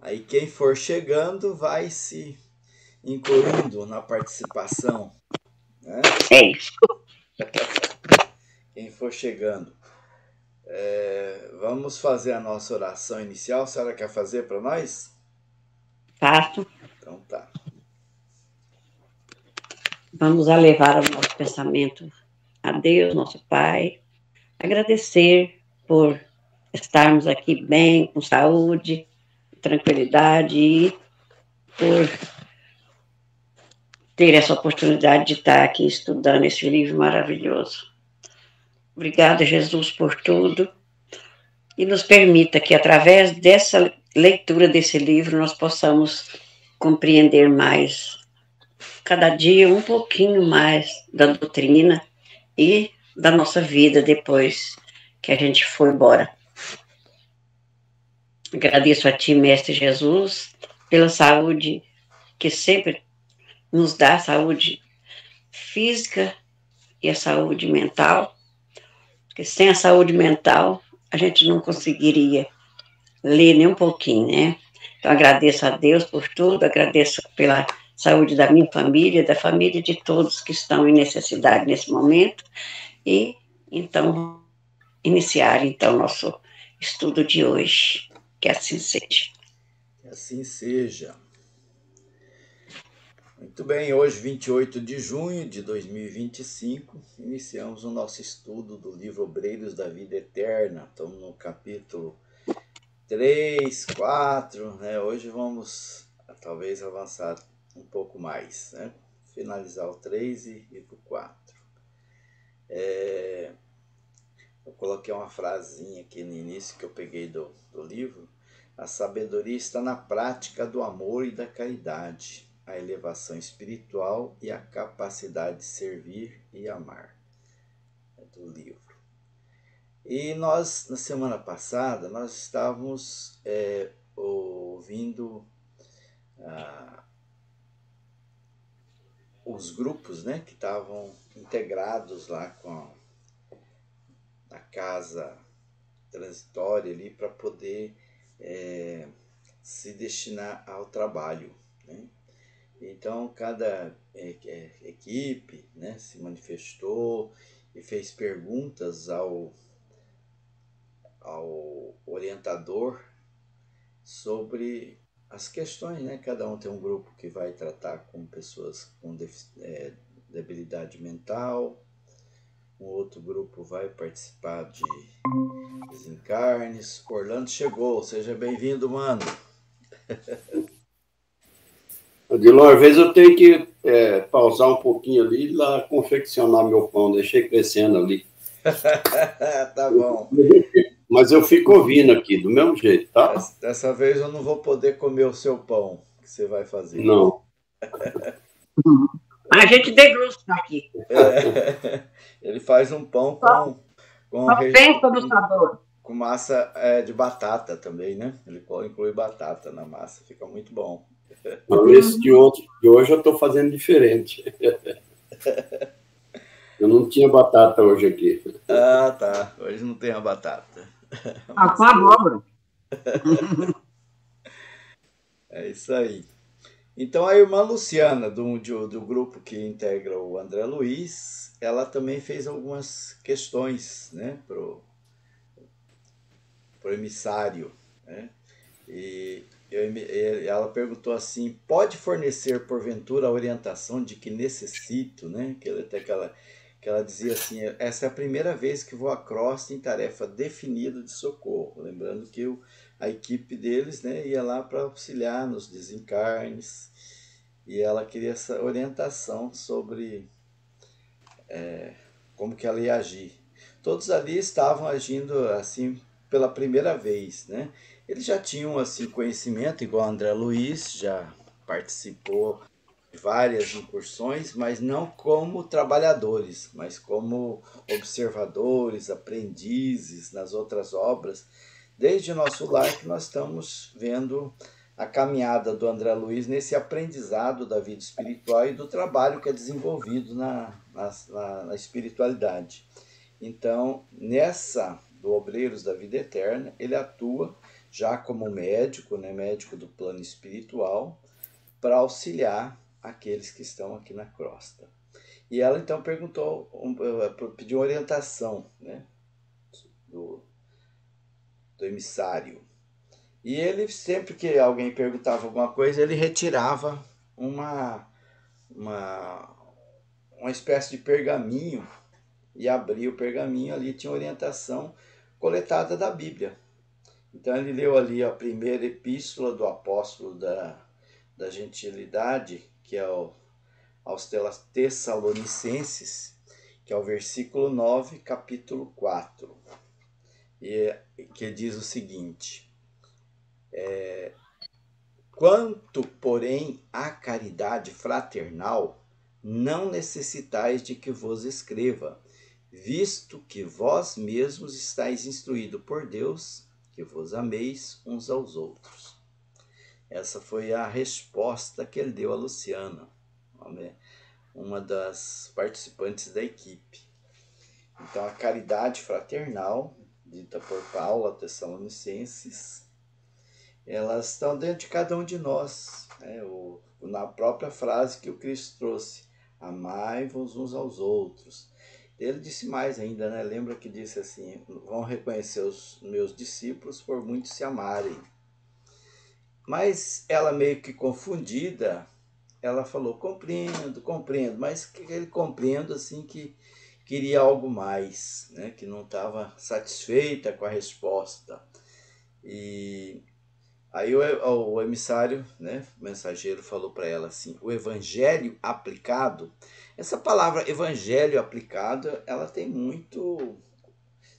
Aí quem for chegando vai se incluindo na participação, né? É isso. Quem for chegando. Vamos fazer a nossa oração inicial. A senhora quer fazer para nós? Faço. Então tá. Vamos levar o nosso pensamento a Deus, nosso Pai. Agradecer por estarmos aqui bem, com saúde, tranquilidade e por ter essa oportunidade de estar aqui estudando esse livro maravilhoso. Obrigada, Jesus, por tudo. E nos permita que, através dessa leitura desse livro, nós possamos compreender mais, cada dia um pouquinho mais da doutrina e da nossa vida depois que a gente for embora. Agradeço a Ti, Mestre Jesus, pela saúde que sempre nos dá, saúde física e a saúde mental, porque sem a saúde mental a gente não conseguiria ler nem um pouquinho, né? Então agradeço a Deus por tudo, agradeço pela saúde da minha família, da família de todos que estão em necessidade nesse momento e então iniciar então nosso estudo de hoje, que assim seja. Que assim seja. Muito bem, hoje, 28 de junho de 2025, iniciamos o nosso estudo do livro Obreiros da Vida Eterna. Estamos no capítulo 3, 4, né? Hoje vamos talvez avançar um pouco mais, né? Finalizar o 3 e ir para o 4. Eu coloquei uma frasinha aqui no início que eu peguei do livro. A sabedoria está na prática do amor e da caridade, a elevação espiritual e a capacidade de servir e amar. É do livro. E nós, na semana passada, nós estávamos ouvindo os grupos, né, que estavam integrados lá com a casa transitória ali para poder se destinar ao trabalho, né? Então cada equipe, né, se manifestou e fez perguntas ao orientador sobre as questões, né? Cada um tem um grupo que vai tratar com pessoas com debilidade mental, um outro grupo vai participar de desencarnes. Orlando chegou, seja bem-vindo, mano. Adilor, às vezes eu tenho que pausar um pouquinho ali e lá confeccionar meu pão, deixei crescendo ali. Tá bom. Mas eu fico ouvindo aqui, do mesmo jeito, tá? Dessa vez eu não vou poder comer o seu pão que você vai fazer. Não. A gente degusta aqui. Ele faz um pão Pensa no sabor. com massa de batata também, né? Ele inclui batata na massa, fica muito bom. Esse de hoje eu estou fazendo diferente. Eu não tinha batata hoje aqui. Ah, tá. Hoje não tem a batata. Com abóbora. É isso aí. Então a irmã Luciana, do grupo que integra o André Luiz, ela também fez algumas questões, né, pro emissário, né? E ela perguntou assim: pode fornecer porventura a orientação de que necessito, né? Que ela dizia assim: essa é a primeira vez que vou à crosta em tarefa definida de socorro. Lembrando que a equipe deles, né, ia lá para auxiliar nos desencarnes, e ela queria essa orientação sobre como que ela ia agir. Todos ali estavam agindo assim pela primeira vez, né? Eles já tinham assim conhecimento, igual André Luiz, já participou de várias incursões, mas não como trabalhadores, mas como observadores, aprendizes nas outras obras. Desde o nosso lar que nós estamos vendo a caminhada do André Luiz nesse aprendizado da vida espiritual e do trabalho que é desenvolvido na espiritualidade. Então, nessa do Obreiros da Vida Eterna, ele atua já como médico, né, médico do plano espiritual, para auxiliar aqueles que estão aqui na crosta. E ela então perguntou, pediu orientação, né, do, do emissário. E ele, sempre que alguém perguntava alguma coisa, ele retirava uma, uma, uma espécie de pergaminho e abria o pergaminho, ali tinha orientação coletada da Bíblia. Então ele leu ali a primeira epístola do apóstolo da gentilidade, que é aos Tessalonicenses, que é o versículo 9, capítulo 4, e que diz o seguinte: quanto, porém, à caridade fraternal, não necessitais de que vos escreva, visto que vós mesmos estáis instruídos por Deus, que vos ameis uns aos outros. Essa foi a resposta que ele deu a Luciana, uma das participantes da equipe. Então, a caridade fraternal, dita por Paulo a Tessalonicenses, elas estão dentro de cada um de nós, né? Na própria frase que o Cristo trouxe: amai-vos uns aos outros. Ele disse mais ainda, né? Lembra que disse assim: vão reconhecer os meus discípulos por muito se amarem. Mas ela, meio que confundida, ela falou: compreendo, mas ele compreendo assim que queria algo mais, né? Que não estava satisfeita com a resposta. E aí o emissário, né, o mensageiro, falou para ela assim: o evangelho aplicado, essa palavra evangelho aplicado, ela tem muito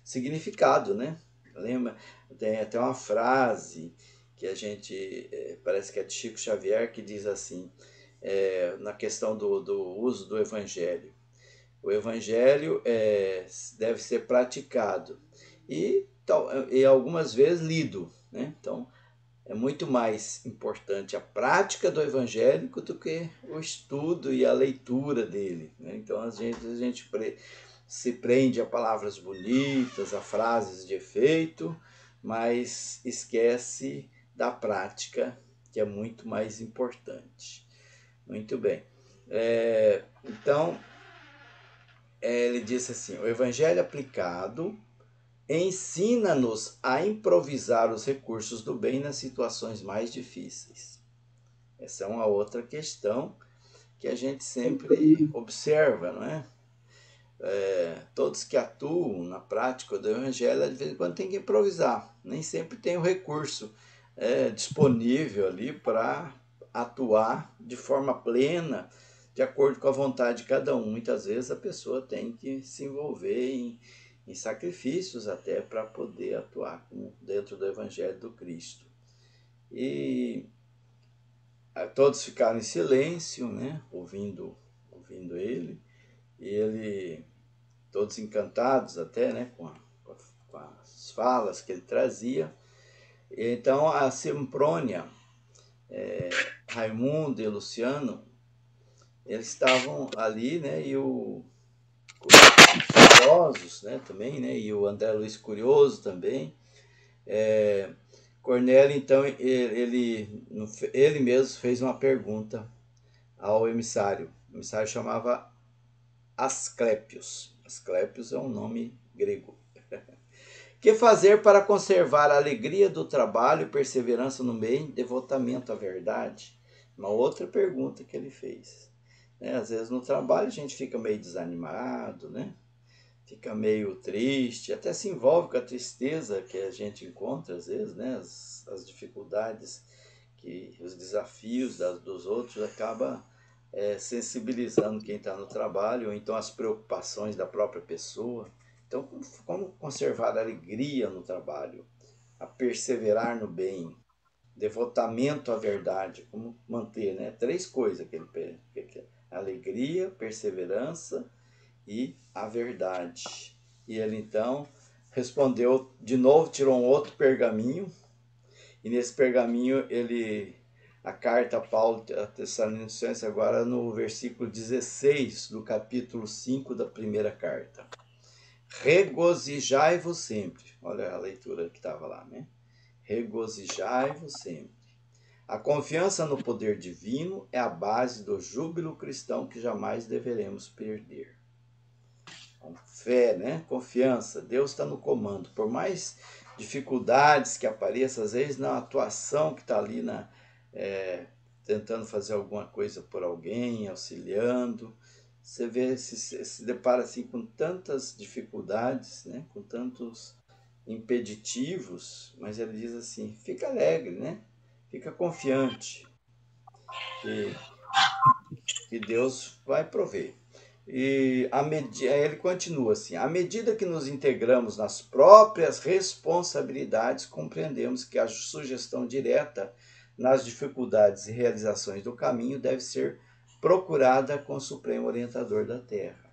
significado, né? Lembra? Tem até uma frase que a gente, parece que é de Chico Xavier, que diz assim, na questão do uso do evangelho: o evangelho deve ser praticado e algumas vezes lido, né? Então, é muito mais importante a prática do evangélico do que o estudo e a leitura dele, né? Então, a gente se prende a palavras bonitas, a frases de efeito, mas esquece da prática, que é muito mais importante. Muito bem. Então, ele disse assim: o evangelho aplicado ensina-nos a improvisar os recursos do bem nas situações mais difíceis. Essa é uma outra questão que a gente sempre observa, não é? Todos que atuam na prática do evangelho, de vez em quando tem que improvisar. Nem sempre tem o recurso disponível ali para atuar de forma plena, de acordo com a vontade de cada um. Muitas vezes a pessoa tem que se envolver em sacrifícios até para poder atuar dentro do Evangelho do Cristo. E todos ficaram em silêncio, né, ouvindo ele, e ele, todos encantados até, né, com as falas que ele trazia. Então a Semprônia, Raimundo e Luciano, eles estavam ali, né, e os curiosos, né, também, né, e o André Luiz Curioso também. Cornélio, então, ele mesmo fez uma pergunta ao emissário. O emissário chamava Asclépios. Asclépios é um nome grego. Que fazer para conservar a alegria do trabalho, perseverança no bem, devotamento à verdade? Uma outra pergunta que ele fez. Às vezes no trabalho a gente fica meio desanimado, né? Fica meio triste, até se envolve com a tristeza que a gente encontra às vezes, né? As dificuldades, os desafios dos outros acaba sensibilizando quem está no trabalho, ou então as preocupações da própria pessoa. Então, como conservar a alegria no trabalho, a perseverar no bem, devotamento à verdade, como manter, né? 3 coisas que ele pede: alegria, perseverança e a verdade. E ele então respondeu de novo, tirou um outro pergaminho, e nesse pergaminho a carta a Paulo a Tessalonicenses, agora no versículo 16 do capítulo 5 da primeira carta: regozijai-vos sempre. Olha a leitura que estava lá, né? regozijai-vos sempre. A confiança no poder divino é a base do júbilo cristão que jamais deveremos perder. Com fé, né? Confiança. Deus está no comando. Por mais dificuldades que apareçam, às vezes na atuação que está ali tentando fazer alguma coisa por alguém, auxiliando, você vê, se depara assim com tantas dificuldades, né? Com tantos impeditivos, mas ele diz assim, fica alegre, né? Fica confiante que, que Deus vai prover. E aí ele continua assim: à medida que nos integramos nas próprias responsabilidades, compreendemos que a sugestão direta nas dificuldades e realizações do caminho deve ser procurada com o Supremo Orientador da Terra.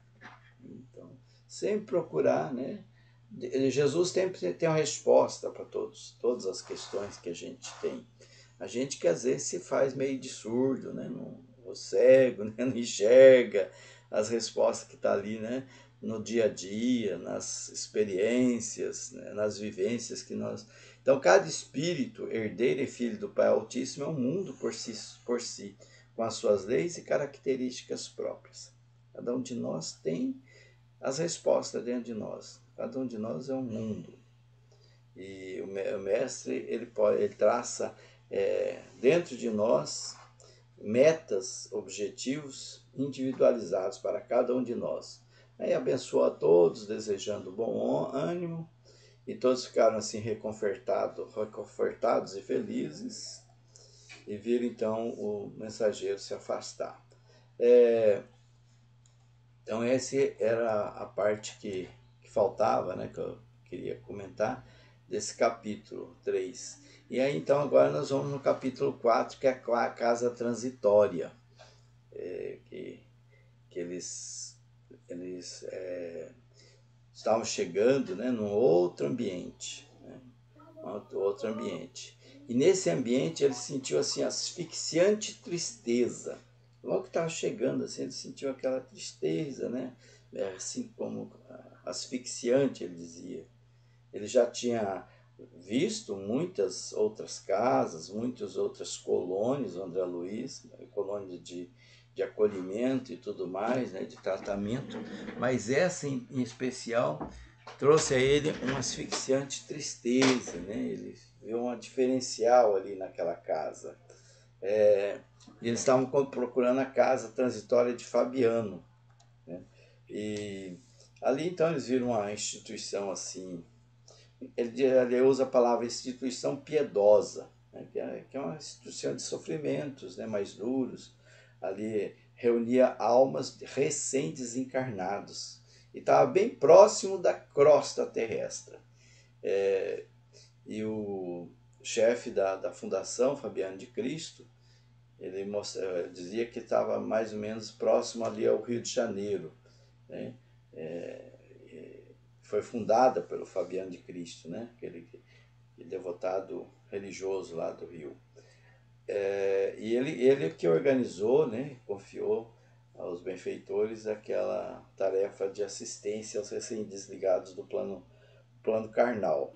Então, sempre procurar, né? Jesus sempre tem uma resposta para todas as questões que a gente tem. A gente que às vezes se faz meio de surdo, né? Não, cego, né? Não enxerga as respostas que estão ali, né? No dia a dia, nas experiências, né? Nas vivências que nós... Então, cada espírito, herdeiro e filho do Pai Altíssimo, é um mundo por si, com as suas leis e características próprias. Cada um de nós tem as respostas dentro de nós. Cada um de nós é um mundo. E o mestre, ele traça dentro de nós metas, objetivos individualizados para cada um de nós. Aí abençoa a todos, desejando bom ânimo, e todos ficaram assim reconfortados e felizes, e viram então o mensageiro se afastar. Então essa era a parte que faltava, né, que eu queria comentar, desse capítulo 3. E aí então agora nós vamos no capítulo 4, que é a casa transitória, que eles estavam chegando, né, num outro ambiente, né, outro ambiente. E nesse ambiente ele sentiu assim asfixiante tristeza. Logo que estava chegando, assim, ele sentiu aquela tristeza, né? Assim como asfixiante, ele dizia. Ele já tinha visto muitas outras casas, muitas outras colônias, o André Luiz, colônias de acolhimento e tudo mais, né, de tratamento, mas essa em especial trouxe a ele uma asfixiante tristeza, né? Ele viu um diferencial ali naquela casa. Eles estavam procurando a casa transitória de Fabiano, né? E ali então eles viram uma instituição assim, ele usa a palavra instituição piedosa, né? que é uma instituição de sofrimentos, né? Mais duros. Ali reunia almas recém-desencarnados e estava bem próximo da crosta terrestre. E o chefe da fundação, Fabiano de Cristo, ele dizia que estava mais ou menos próximo ali ao Rio de Janeiro, né? Foi fundada pelo Fabiano de Cristo, né? Aquele devotado religioso lá do Rio. E ele que organizou, né? Confiou aos benfeitores aquela tarefa de assistência aos recém-desligados do plano carnal.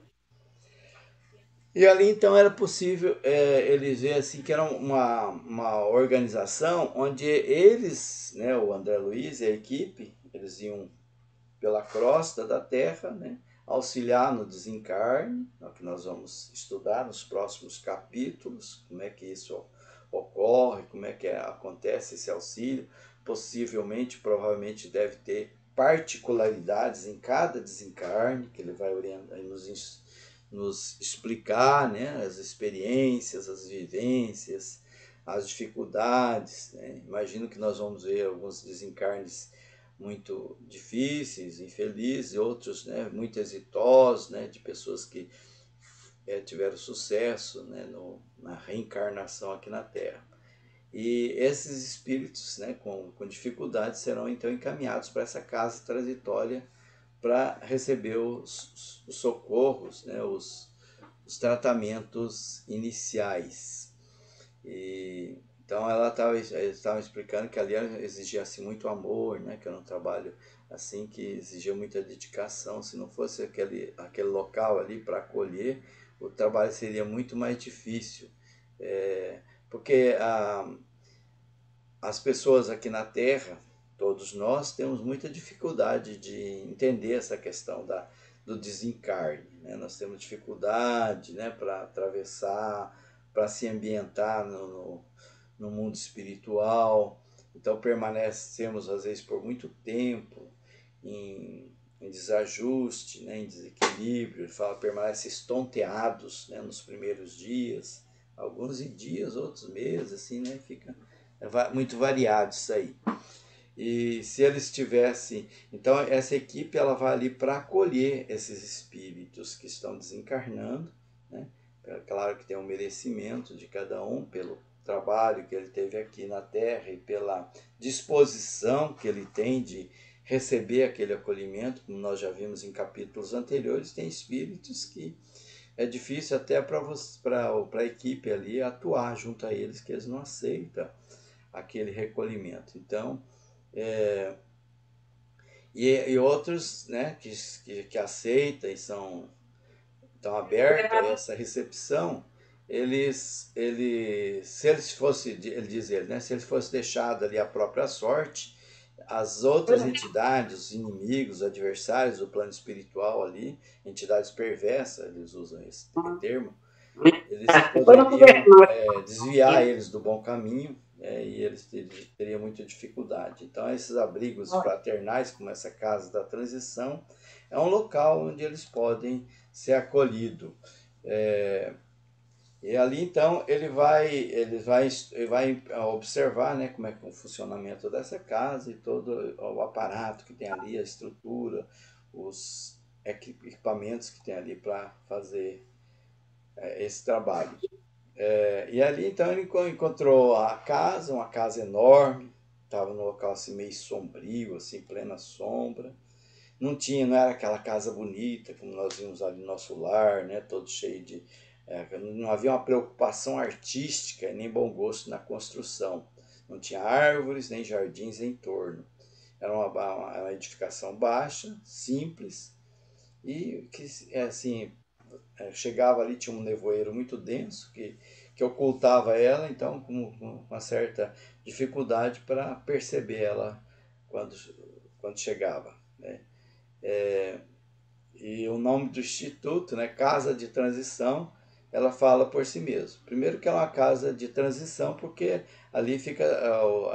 E ali então era possível eles ver assim que era uma organização onde eles, né, o André Luiz e a equipe, eles iam pela crosta da Terra, né, auxiliar no desencarne, é o que nós vamos estudar nos próximos capítulos, como é que isso ocorre, como é que acontece esse auxílio. Possivelmente, provavelmente deve ter particularidades em cada desencarne, que ele vai orientar, nos explicar, né, as experiências, as vivências, as dificuldades, né? Imagino que nós vamos ver alguns desencarnes muito difíceis, infelizes, e outros, né, muito exitosos, né, de pessoas que tiveram sucesso, né, na reencarnação aqui na Terra. E esses espíritos, né, com dificuldades serão então encaminhados para essa casa transitória para receber os socorros, né, os tratamentos iniciais. Então ela estava explicando que ali exigia assim, muito amor, né, que era um trabalho assim que exigia muita dedicação. Se não fosse aquele local ali para acolher, o trabalho seria muito mais difícil. Porque as pessoas aqui na Terra, todos nós, temos muita dificuldade de entender essa questão do desencarne, né? Nós temos dificuldade, né, para atravessar, para se ambientar no mundo espiritual. Então permanecemos, às vezes, por muito tempo em desajuste, né, em desequilíbrio. Ele fala, permanece estonteados, né, nos primeiros dias, alguns em dias, outros meses, assim, né, fica muito variado isso aí. E se eles tivessem... Então, essa equipe ela vai ali para acolher esses espíritos que estão desencarnando, né? Claro que tem um merecimento de cada um pelo trabalho que ele teve aqui na Terra e pela disposição que ele tem de receber aquele acolhimento, como nós já vimos em capítulos anteriores. Tem espíritos que é difícil até para a equipe ali atuar junto a eles, que eles não aceitam aquele recolhimento. Então, e outros, né, que aceitam e estão abertos a essa recepção, se eles fossem, ele diz ele, né, se eles fossem deixados ali à própria sorte, as outras entidades, os inimigos, os adversários do plano espiritual ali, entidades perversas, eles usam esse termo, eles poderiam desviar eles do bom caminho, e eles teriam muita dificuldade. Então, esses abrigos fraternais, como essa Casa da Transição, é um local onde eles podem ser acolhidos. E ali, então, ele vai observar, né, como é que é o funcionamento dessa casa e todo o aparato que tem ali, a estrutura, os equipamentos que tem ali para fazer esse trabalho. E ali, então, ele encontrou a casa, uma casa enorme, estava num local assim meio sombrio, assim, plena sombra. Não era aquela casa bonita como nós vimos ali no nosso lar, né, todo cheio de... não havia uma preocupação artística nem bom gosto na construção. Não tinha árvores nem jardins em torno. Era uma edificação baixa, simples, e que, assim, chegava ali, tinha um nevoeiro muito denso que ocultava ela, então com uma certa dificuldade para perceber ela quando chegava, né? E o nome do instituto, né, Casa de Transição, ela fala por si mesmo. Primeiro que ela é uma casa de transição, porque ali fica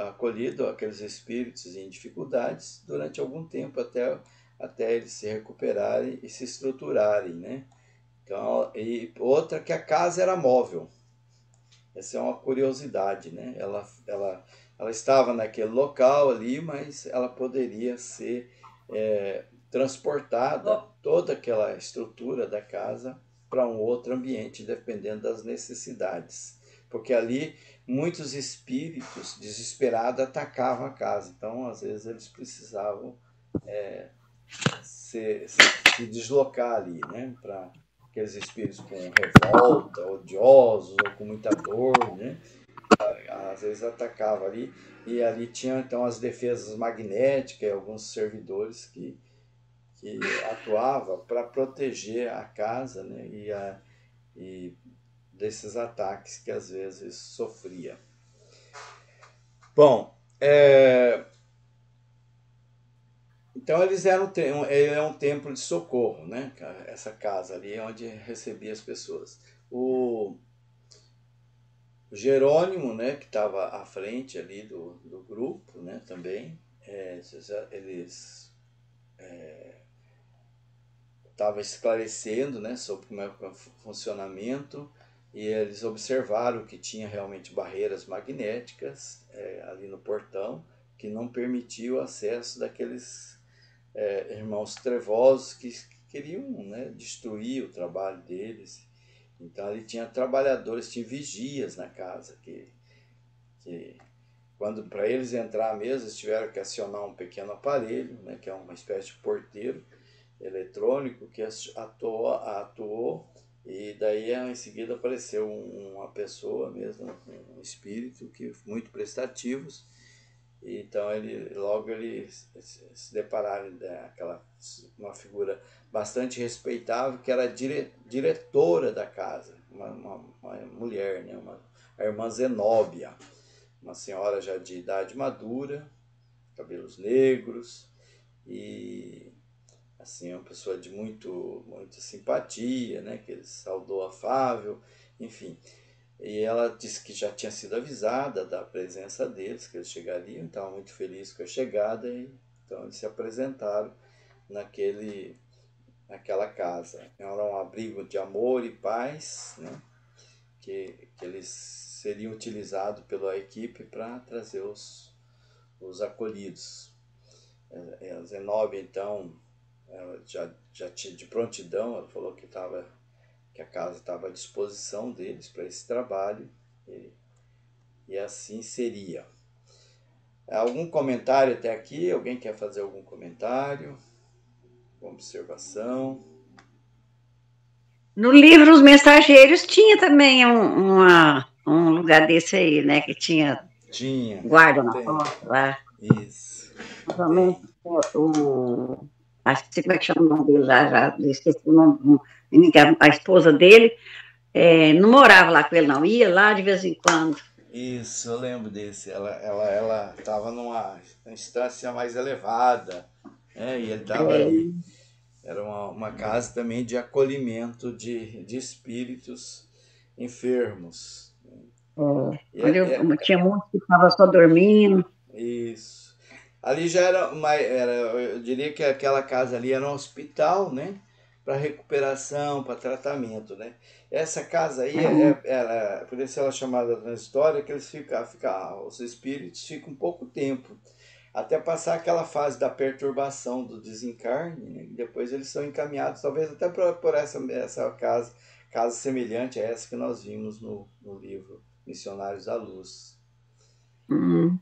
acolhido aqueles espíritos em dificuldades durante algum tempo, até eles se recuperarem e se estruturarem, né? Então, e outra que a casa era móvel. Essa é uma curiosidade, né? Ela estava naquele local ali, mas ela poderia ser transportada, toda aquela estrutura da casa, para um outro ambiente, dependendo das necessidades. Porque ali muitos espíritos desesperados atacavam a casa. Então, às vezes, eles precisavam se deslocar ali, né? Para aqueles espíritos com revolta, odiosos ou com muita dor, né? Às vezes atacava ali, e ali tinha então as defesas magnéticas e alguns servidores que atuavam para proteger a casa, né? E desses ataques que às vezes sofria. Bom, então ele é um templo de socorro, né? Essa casa ali é onde recebia as pessoas. O Jerônimo, né, que estava à frente ali do grupo, né, também, eles estavam esclarecendo, né, sobre como é o funcionamento, e eles observaram que tinha realmente barreiras magnéticas ali no portão, que não permitiu o acesso daqueles irmãos trevosos que queriam, né, destruir o trabalho deles. Então ali tinha trabalhadores, tinha vigias na casa que quando para eles entrar mesmo, eles tiveram que acionar um pequeno aparelho, né, que é uma espécie de porteiro eletrônico que atuou, e daí em seguida apareceu uma pessoa mesmo, um espírito que muito prestativos, Então logo ele se depararam, né, uma figura bastante respeitável, que era diretora da casa, uma mulher, né, a irmã Zenóbia, uma senhora já de idade madura, cabelos negros, e assim, uma pessoa de muita simpatia, né, que ele saudou afável, enfim. E ela disse que já tinha sido avisada da presença deles, que eles chegariam, estava muito feliz com a chegada, e então eles se apresentaram naquela casa. Era um abrigo de amor e paz, né, que eles seriam utilizados pela equipe para trazer os acolhidos. A Zenóbia, então, ela já tinha de prontidão, ela falou que a casa estava à disposição deles para esse trabalho, e assim seria. Algum comentário até aqui? Alguém quer fazer algum comentário? Uma observação? No livro Os Mensageiros tinha também um lugar desse aí, né? Que tinha Tinha, guarda na tem. porta lá. Isso, Normalmente tem. acho que como é que chama o nome dele lá, já esqueci o nome, a esposa dele não morava lá com ele, não, ia lá de vez em quando. Isso, eu lembro desse. Ela estava numa instância mais elevada, né? E ele estava ali. Era uma casa também de acolhimento de espíritos enfermos. E Onde tinha muitos que estavam só dormindo. isso. Ali já eu diria que aquela casa ali era um hospital, né? Para recuperação, para tratamento, né? Essa casa aí, por isso ela é chamada na história, que eles os espíritos ficam pouco tempo, até passar aquela fase da perturbação do desencarne, né? Depois eles são encaminhados, talvez até por essa casa semelhante a essa que nós vimos no livro Missionários da Luz. Uhum.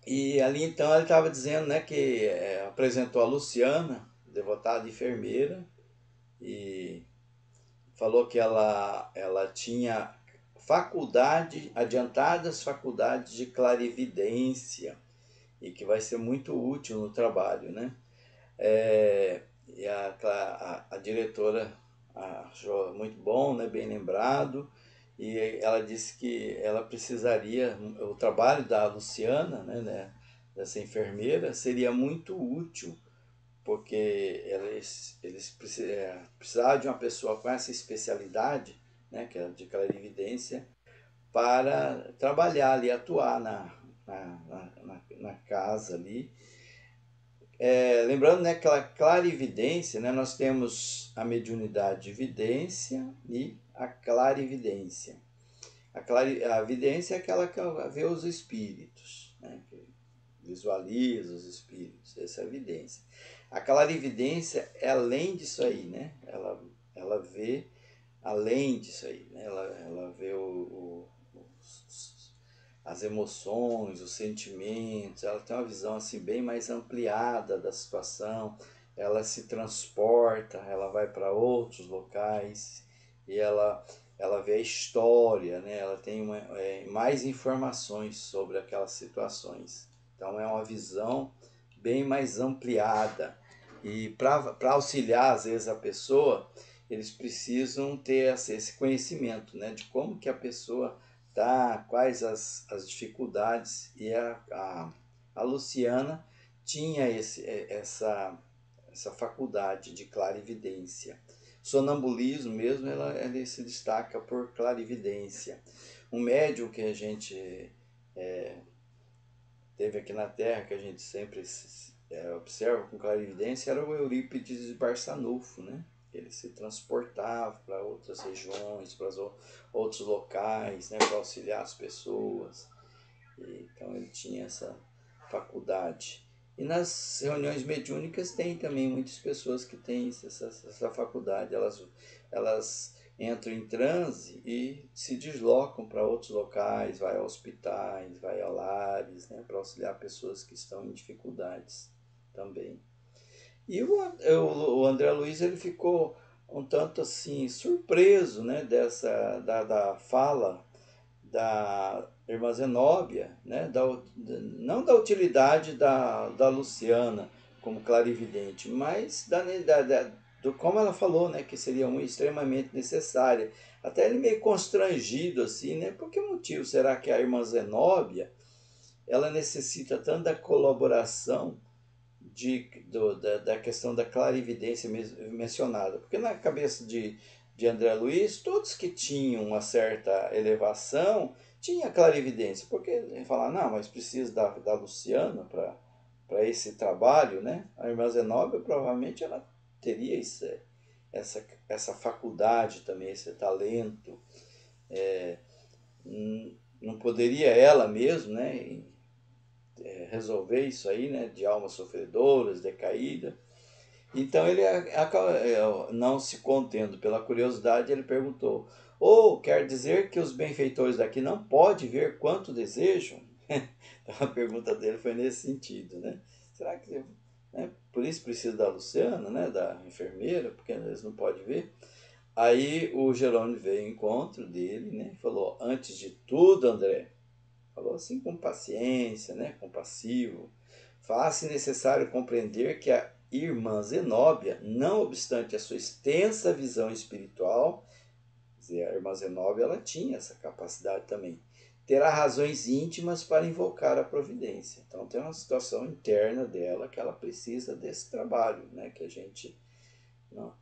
E ali então ele estava dizendo, né, que apresentou a Luciana, devotada enfermeira, e falou que ela tinha adiantadas faculdades de clarividência, e que vai ser muito útil no trabalho, né? E a diretora achou muito bom, né, bem lembrado, e ela disse que ela precisaria, o trabalho da Luciana, né, dessa enfermeira, seria muito útil, porque eles precisavam de uma pessoa com essa especialidade, né, que é de clarividência, para trabalhar ali, atuar na casa ali. Lembrando, né, aquela clarividência, né, nós temos a mediunidade de vidência e a clarividência. A vidência é aquela que vê os espíritos, né, que visualiza os espíritos, essa é a vidência. A clarividência é além disso aí, né? Ela vê além disso aí, né? Ela vê as emoções, os sentimentos, ela tem uma visão assim bem mais ampliada da situação, ela se transporta, ela vai para outros locais e ela vê a história, né? Ela tem mais informações sobre aquelas situações. Então é uma visão bem mais ampliada. E para auxiliar, às vezes, a pessoa, eles precisam ter esse conhecimento, né, de como que a pessoa tá, quais as dificuldades. E a Luciana tinha essa faculdade de clarividência. Sonambulismo mesmo, ele se destaca por clarividência. Um médium que a gente teve aqui na Terra, que a gente sempre observa com clarividência, era o Eurípides Barçanufo, né? Ele se transportava para outras regiões, para outros locais, né? Para auxiliar as pessoas. Então ele tinha essa faculdade. E nas reuniões mediúnicas tem também muitas pessoas que têm essa faculdade. Elas entram em transe e se deslocam para outros locais, vai a hospitais, vai a lares, né, para auxiliar pessoas que estão em dificuldades também. E o André Luiz, ele ficou um tanto assim surpreso, né, da fala da irmã Zenóbia, né, não da utilidade da Luciana como clarividente, mas do como ela falou, né, que seria uma extremamente necessária. Até ele meio constrangido assim, né? Por que motivo será que a irmã Zenóbia ela necessita tanto da colaboração da questão da clarividência mencionada? Porque na cabeça de André Luiz, todos que tinham uma certa elevação tinha clarividência. Porque ele fala, não, mas precisa da Luciana para esse trabalho, né? A irmã Zenóbia provavelmente ela teria essa faculdade também, esse talento. Não poderia ela mesmo, né, resolver isso aí, né, de almas sofredoras, decaída. Então ele, não se contendo pela curiosidade, ele perguntou: ou quer dizer que os benfeitores daqui não podem ver quanto desejam? Então a pergunta dele foi nesse sentido, né? Será que, né, por isso precisa da Luciana, né, da enfermeira, porque eles não podem ver? Aí o Jerônimo veio ao encontro dele, né, e falou: antes de tudo, André, falou assim com paciência, né, compassivo, faz-se necessário compreender que a irmã Zenóbia, não obstante a sua extensa visão espiritual, quer dizer, a irmã Zenóbia ela tinha essa capacidade também, terá razões íntimas para invocar a providência. Então tem uma situação interna dela que ela precisa desse trabalho, né, que a gente não,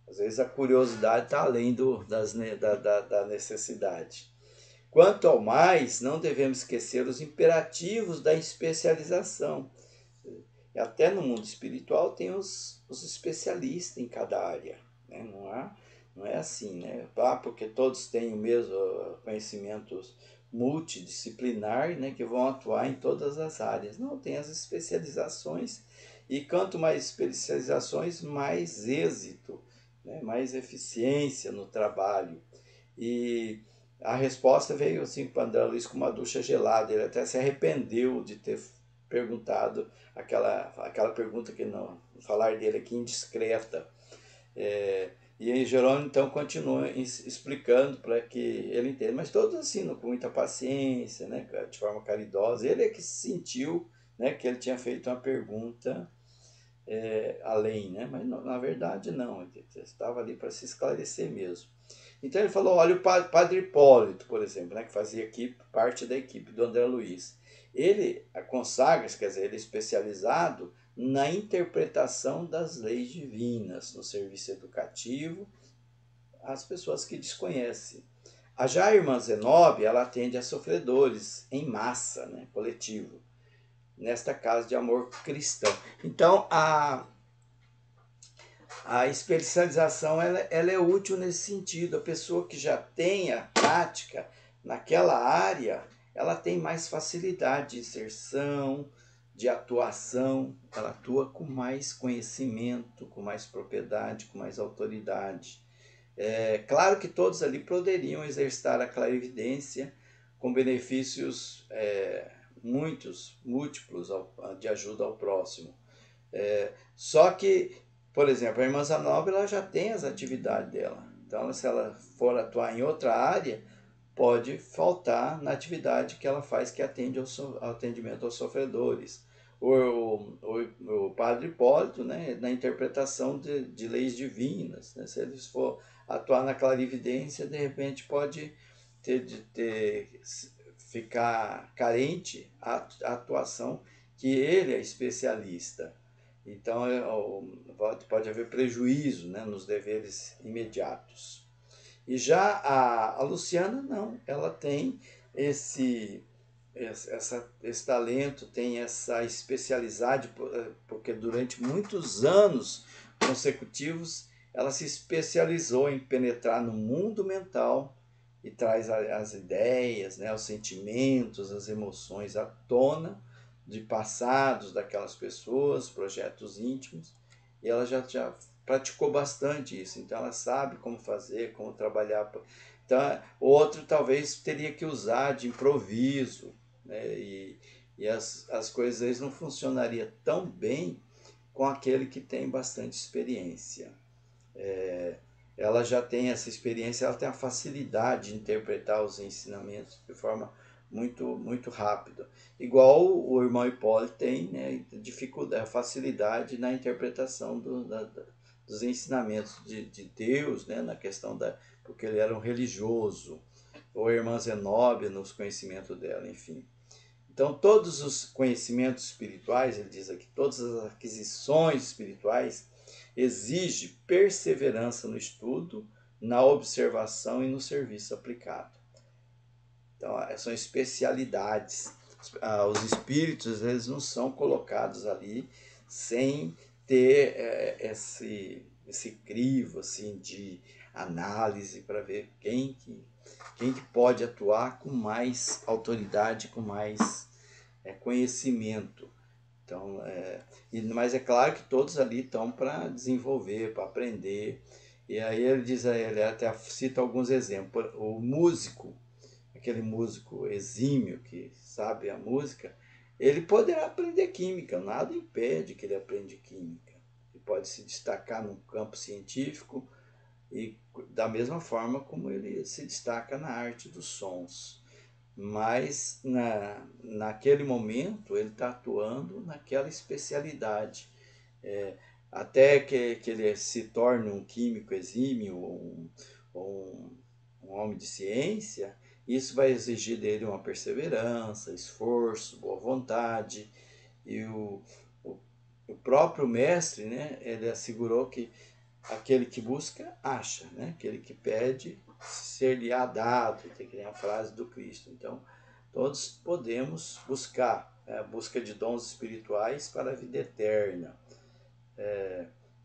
às vezes a curiosidade está além da necessidade. Quanto ao mais, não devemos esquecer os imperativos da especialização. E até no mundo espiritual tem os especialistas em cada área. Né? Não é assim, né? Porque todos têm o mesmo conhecimento multidisciplinar, né? Que vão atuar em todas as áreas. Não, tem as especializações. E quanto mais especializações, mais êxito, né? Mais eficiência no trabalho. E a resposta veio assim para o André Luiz com uma ducha gelada. Ele até se arrependeu de ter perguntado aquela pergunta que não falar dele aqui indiscreta. E aí Jerônimo então continua explicando para que ele entenda, mas todos assim, com muita paciência, né, de forma caridosa. Ele é que sentiu, né, que ele tinha feito uma pergunta além, né, mas na verdade não, ele estava ali para se esclarecer mesmo. Então ele falou, olha o Padre Hipólito, por exemplo, né, que fazia parte da equipe do André Luiz. Ele consagra-se, quer dizer, ele é especializado na interpretação das leis divinas, no serviço educativo às pessoas que desconhecem. Já a irmã Zenóbia, ela atende a sofredores em massa, né, coletivo, nesta casa de amor cristão. Então, a especialização ela é útil nesse sentido. A pessoa que já tem a prática naquela área, ela tem mais facilidade de inserção, de atuação, ela atua com mais conhecimento, com mais propriedade, com mais autoridade. Claro que todos ali poderiam exercitar a clarividência com benefícios múltiplos de ajuda ao próximo. Só que, por exemplo, a irmã Zanobel ela já tem as atividades dela. Então, se ela for atuar em outra área, pode faltar na atividade que ela faz, que atende ao atendimento aos sofredores. O Padre Hipólito, né, na interpretação de leis divinas. Né? Se eles for atuar na clarividência, de repente pode ficar carente a atuação que ele é especialista. Então pode haver prejuízo, né, nos deveres imediatos. E já a Luciana não, ela tem esse talento, tem essa especialidade, porque durante muitos anos consecutivos ela se especializou em penetrar no mundo mental e traz as ideias, né, os sentimentos, as emoções à tona de passados daquelas pessoas, projetos íntimos, e ela já praticou bastante isso, então ela sabe como fazer, como trabalhar. Então, outro talvez teria que usar de improviso, né? E as coisas não funcionariam tão bem com aquele que tem bastante experiência. ela já tem essa experiência, ela tem a facilidade de interpretar os ensinamentos de forma muito rápida. Igual o irmão Hipólito tem, né, dificuldade, facilidade na interpretação dos ensinamentos de Deus, né, na questão porque ele era um religioso, ou a irmã Zenóbia nos conhecimentos dela, enfim. Então, todos os conhecimentos espirituais, ele diz aqui, todas as aquisições espirituais exigem perseverança no estudo, na observação e no serviço aplicado. Então, são especialidades. Os espíritos, eles não são colocados ali sem ter esse crivo assim, de análise para ver quem que pode atuar com mais autoridade, com mais conhecimento. Então, mas é claro que todos ali estão para desenvolver, para aprender. E aí ele até cita alguns exemplos. O músico, aquele músico exímio que sabe a música, ele poderá aprender química, nada impede que ele aprenda química. Ele pode se destacar no campo científico e da mesma forma como ele se destaca na arte dos sons. Mas naquele momento ele está atuando naquela especialidade. Até que ele se torne um químico exímio ou um homem de ciência, isso vai exigir dele uma perseverança, esforço, boa vontade. E o próprio mestre, né, ele assegurou que aquele que busca, acha, né? Aquele que pede, ser-lhe-á dado, tem a frase do Cristo. Então, todos podemos buscar, a busca de dons espirituais para a vida eterna.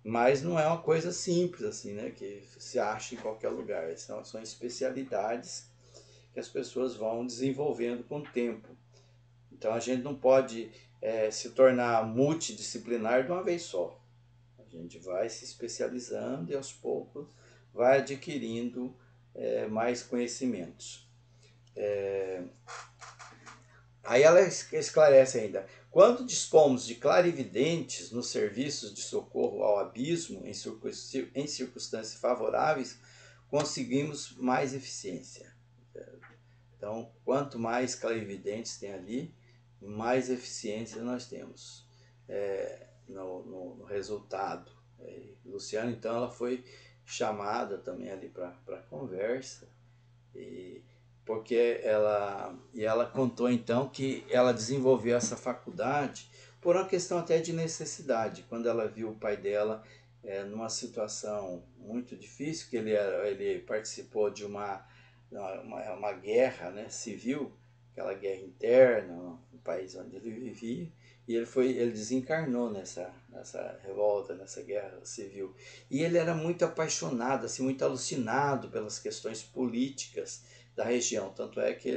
Mas não é uma coisa simples, assim, né? Que se acha em qualquer lugar. São especialidades que as pessoas vão desenvolvendo com o tempo. Então, a gente não pode se tornar multidisciplinar de uma vez só. A gente vai se especializando e aos poucos vai adquirindo mais conhecimentos. Aí ela esclarece ainda: quando dispomos de clarividentes nos serviços de socorro ao abismo em circunstâncias favoráveis, conseguimos mais eficiência. Então, quanto mais clarividentes tem ali, mais eficiência nós temos no resultado. Luciana, então, ela foi chamada também ali para conversa, porque ela contou então que ela desenvolveu essa faculdade por uma questão até de necessidade, quando ela viu o pai dela numa situação muito difícil, que ele participou de uma guerra, né, civil, aquela guerra interna no país onde ele vivia, e ele desencarnou nessa revolta, nessa guerra civil. E ele era muito apaixonado, assim, muito alucinado pelas questões políticas da região. Tanto é que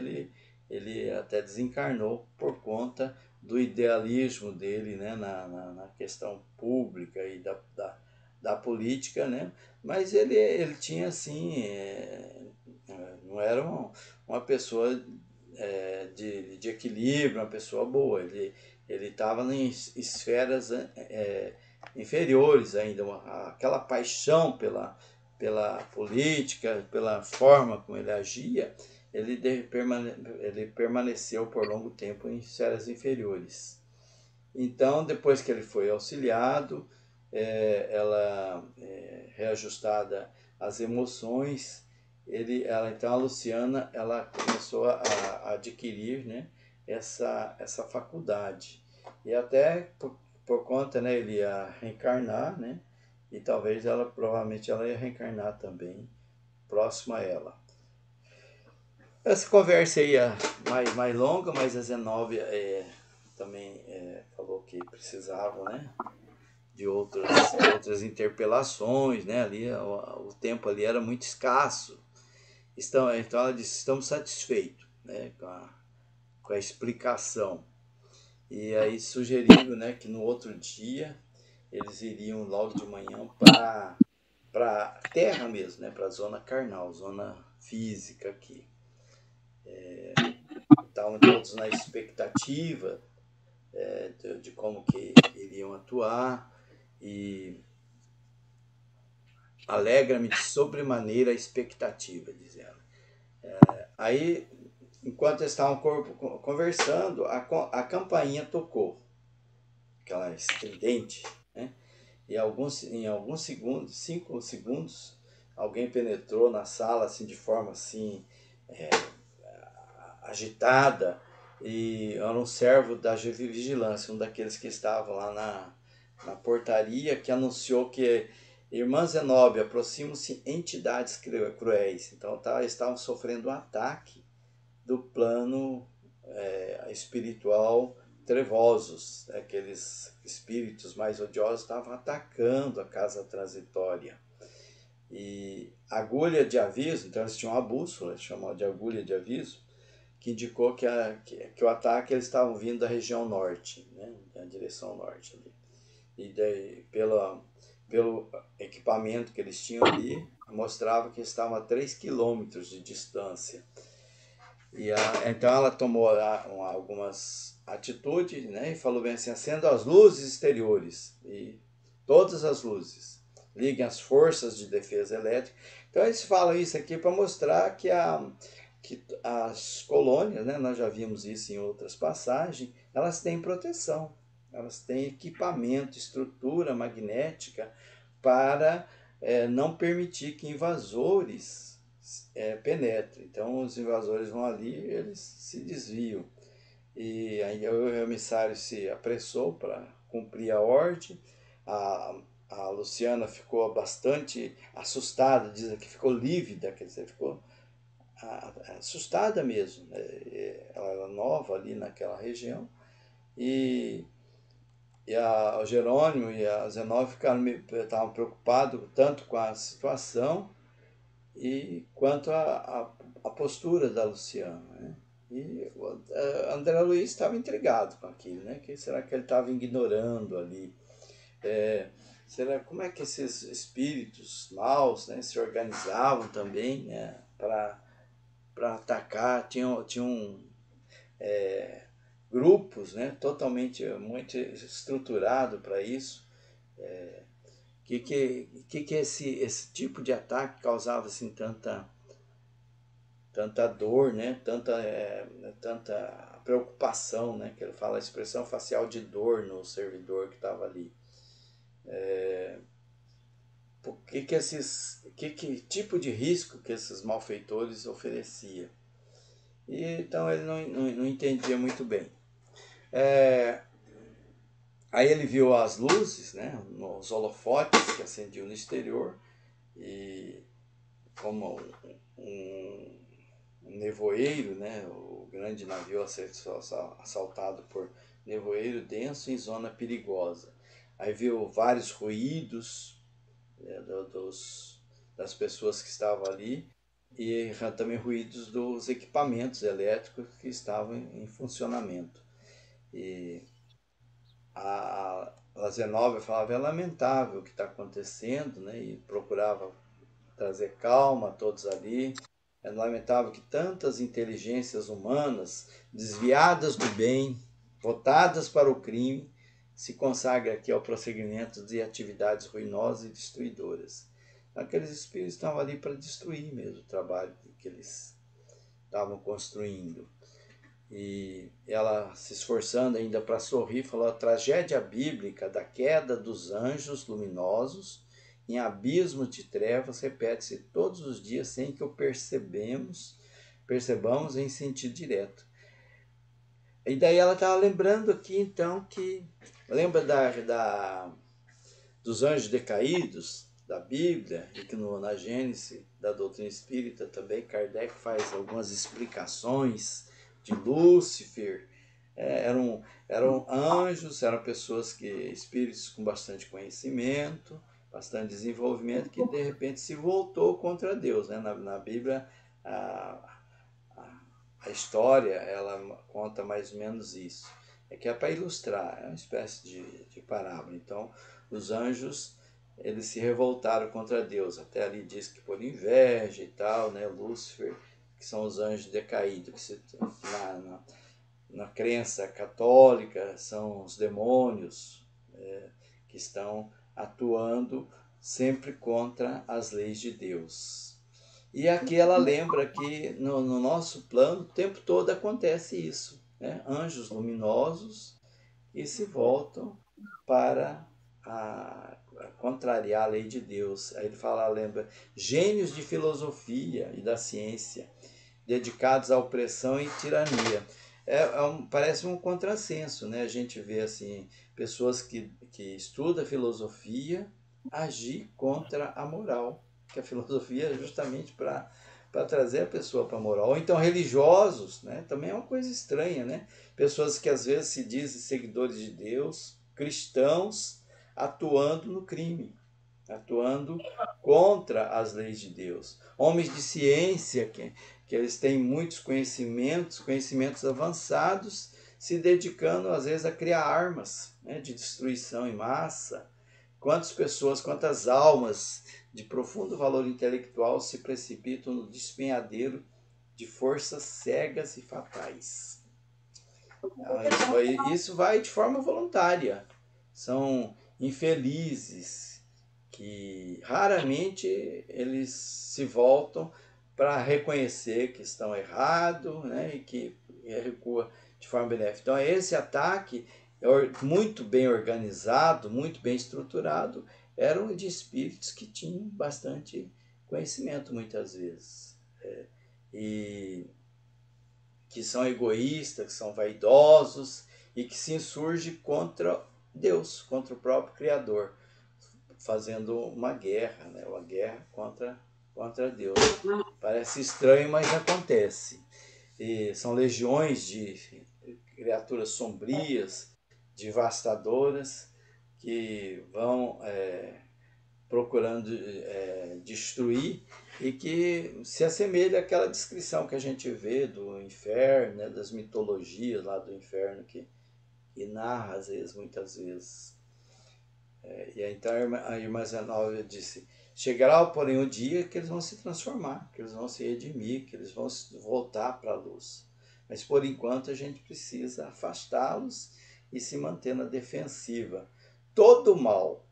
ele até desencarnou por conta do idealismo dele, né, na questão pública e da política, né? Mas ele tinha, assim, não era uma pessoa de equilíbrio, uma pessoa boa. Ele estava em esferas inferiores ainda, aquela paixão pela política, pela forma como ele agia, ele permaneceu por longo tempo em esferas inferiores. Então, depois que ele foi auxiliado, reajustada as emoções, então a Luciana ela começou a adquirir, né, essa faculdade. E até por conta, né, ele ia reencarnar, né, e talvez provavelmente ela ia reencarnar também, próxima a ela. Essa conversa aí é mais longa, mas a Zenóbia também falou que precisavam, né, de outras interpelações, né, ali o tempo ali era muito escasso. Então ela disse: estamos satisfeitos, né, com a explicação. E aí sugeriram, né, que no outro dia eles iriam logo de manhã para a terra mesmo, né, para a zona carnal, zona física aqui. Estavam todos na expectativa de como que iriam atuar, e alegra-me de sobremaneira a expectativa, diz ela. Aí, enquanto eles estavam conversando, a campainha tocou, aquela estridente, né? E em alguns segundos, 5 segundos, alguém penetrou na sala assim de forma assim agitada, e era um servo da vigilância, um daqueles que estavam lá na portaria, que anunciou que irmã Zenobia, aproximam-se entidades cruéis. Então eles estavam sofrendo um ataque do plano espiritual trevosos. Aqueles espíritos mais odiosos estavam atacando a casa transitória. E agulha de aviso, então eles tinham uma bússola, chamada de agulha de aviso, que indicou que o ataque eles estavam vindo da região norte, né, da direção norte ali. E daí, pelo equipamento que eles tinham ali, mostrava que estavam a 3 quilômetros de distância. Então ela tomou algumas atitudes, né, e falou bem assim: acenda as luzes exteriores, e todas as luzes, liguem as forças de defesa elétrica. Então eles falam isso aqui para mostrar que as colônias, né, nós já vimos isso em outras passagens, elas têm proteção, elas têm equipamento, estrutura magnética para não permitir que invasores penetrem. Então os invasores vão ali, eles se desviam. E aí o emissário se apressou para cumprir a ordem. A Luciana ficou bastante assustada, diz que ficou lívida, quer dizer, ficou assustada mesmo, né? Ela era nova ali naquela região, e o Jerônimo e a Zenóbia estavam preocupados tanto com a situação e quanto a postura da Luciana, né? E André Luiz estava intrigado com aquilo, né? Que será que ele estava ignorando ali? Como é que esses espíritos maus, né, se organizavam também, né, para atacar? Tinham grupos, né, totalmente muito estruturado para isso. Que esse tipo de ataque causava assim tanta dor, né, tanta preocupação, né, que ele fala a expressão facial de dor no servidor que estava ali. Que tipo de risco que esses malfeitores ofereciam? E então ele não entendia muito bem. Aí ele viu as luzes, né, nos holofotes que acendiam no exterior, e como um nevoeiro, né, o grande navio assaltado por nevoeiro denso em zona perigosa. Aí viu vários ruídos das pessoas que estavam ali, e também ruídos dos equipamentos elétricos que estavam em funcionamento. E a Zenóbia falava: é lamentável o que está acontecendo, né? E procurava trazer calma a todos ali. É lamentável que tantas inteligências humanas, desviadas do bem, votadas para o crime, se consagrem aqui ao prosseguimento de atividades ruinosas e destruidoras. Aqueles espíritos estavam ali para destruir mesmo o trabalho que eles estavam construindo. E ela, se esforçando ainda para sorrir, falou: a tragédia bíblica da queda dos anjos luminosos em abismos de trevas repete-se todos os dias sem que o percebamos em sentido direto. E daí ela estava lembrando aqui, então, que lembra dos anjos decaídos da Bíblia, e que na Gênese da doutrina espírita também Kardec faz algumas explicações de Lúcifer. Eram anjos, eram pessoas espíritos com bastante conhecimento, bastante desenvolvimento, que de repente se voltou contra Deus, né? Na Bíblia a história ela conta mais ou menos isso. Que é para ilustrar, é uma espécie de parábola. Então os anjos, eles se revoltaram contra Deus, até ali diz que por inveja e tal, né? Lúcifer, que são os anjos decaídos, que na crença católica são os demônios que estão atuando sempre contra as leis de Deus. E aqui ela lembra que no nosso plano o tempo todo acontece isso, né? Anjos luminosos que se voltam para a contrariar a lei de Deus. Aí ele fala, lembra, gênios de filosofia e da ciência, dedicados à opressão e tirania. Parece um contrassenso, né? A gente vê assim, pessoas que estudam filosofia agir contra a moral, que a filosofia é justamente para trazer a pessoa para a moral. Ou então religiosos, né? Também é uma coisa estranha, né? Pessoas que às vezes se dizem seguidores de Deus, cristãos, atuando no crime, atuando contra as leis de Deus. Homens de ciência, que eles têm muitos conhecimentos avançados, se dedicando às vezes a criar armas, né, de destruição em massa. Quantas pessoas, quantas almas de profundo valor intelectual se precipitam no despenhadeiro de forças cegas e fatais. Isso vai de forma voluntária. São infelizes que raramente eles se voltam para reconhecer que estão errados, né, e que recua de forma benéfica. Então, esse ataque muito bem organizado, muito bem estruturado, eram de espíritos que tinham bastante conhecimento muitas vezes. E que são egoístas, que são vaidosos e que se insurgem contra Deus, contra o próprio Criador, fazendo uma guerra, né? Uma guerra contra Deus. Parece estranho, mas acontece. E são legiões de criaturas sombrias, devastadoras, que vão procurando destruir e que se assemelha àquela descrição que a gente vê do inferno, né, das mitologias lá do inferno que narra às vezes, muitas vezes. E então a irmã Zenóbia disse, chegará porém o dia que eles vão se transformar, que eles vão se redimir, que eles vão voltar para a luz. Mas por enquanto a gente precisa afastá-los e se manter na defensiva. Todo mal,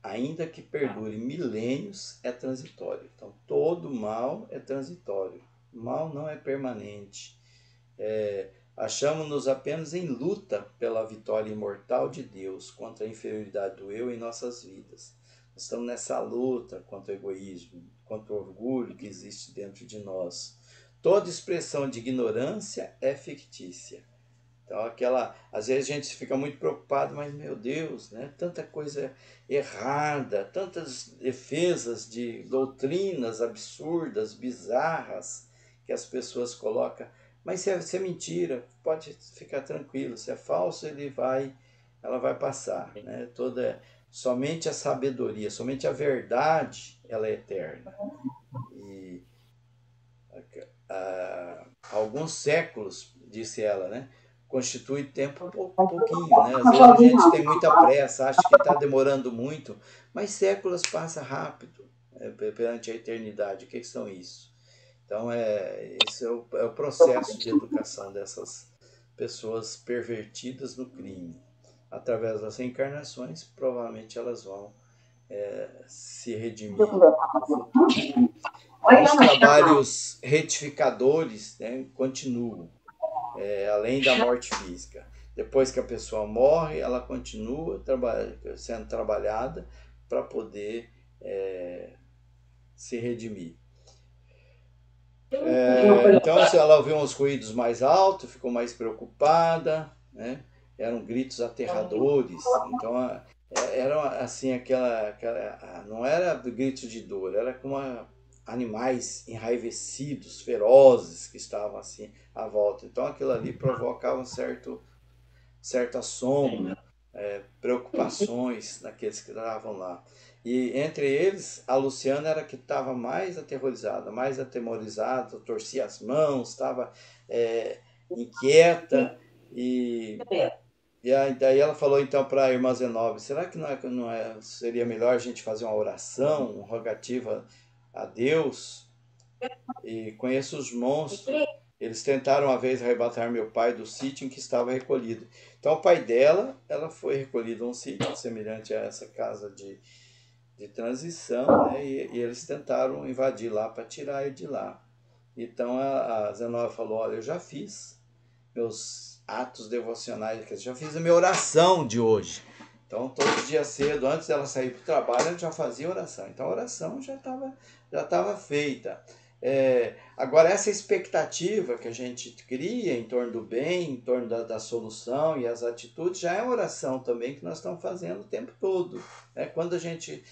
ainda que perdure milênios, é transitório. Então, todo mal é transitório. O mal não é permanente. Achamos-nos apenas em luta pela vitória imortal de Deus contra a inferioridade do eu em nossas vidas. Nós estamos nessa luta contra o egoísmo, contra o orgulho que existe dentro de nós. Toda expressão de ignorância é fictícia. Então, às vezes a gente fica muito preocupado, mas meu Deus, né? Tanta coisa errada, tantas defesas de doutrinas absurdas, bizarras, que as pessoas colocam. Mas se é mentira, pode ficar tranquilo. Se é falso, ela vai passar, né? Somente a sabedoria, somente a verdade, ela é eterna. E alguns séculos, disse ela, né? Constitui tempo pouquinho, né? Às vezes a gente tem muita pressa, acha que está demorando muito, mas séculos passam rápido, perante a eternidade. O que são isso? Então, esse é o processo de educação dessas pessoas pervertidas no crime. Através das reencarnações, provavelmente elas vão se redimir no futuro. Os trabalhos retificadores, né, continuam. Além da morte física. Depois que a pessoa morre, ela continua sendo trabalhada para poder se redimir. Então, ela ouviu uns ruídos mais altos, ficou mais preocupada, né? Eram gritos aterradores. Então, era assim, não era grito de dor, era como animais enraivecidos, ferozes, que estavam assim à volta. Então aquilo ali provocava um certo assombro, preocupações naqueles que estavam lá. E entre eles, a Luciana era a que estava mais atemorizada, torcia as mãos, estava inquieta. E daí ela falou então para a irmã Zenóbia, será que não seria melhor a gente fazer uma oração, uma rogativa a Deus? E conheço os monstros. Eles tentaram uma vez arrebatar meu pai do sítio em que estava recolhido. Então o pai dela, ela foi recolhida a um sítio semelhante a essa casa de de transição, né? E eles tentaram invadir lá para tirar ele de lá. Então a Zenobia falou: olha, eu já fiz meus atos devocionais, já fiz a minha oração de hoje. Então, todo dia cedo, antes dela sair para o trabalho, ela já fazia oração. Então, a oração já tava feita. Agora, essa expectativa que a gente cria em torno do bem, em torno da solução e as atitudes, já é uma oração também que nós estamos fazendo o tempo todo. Quando a gente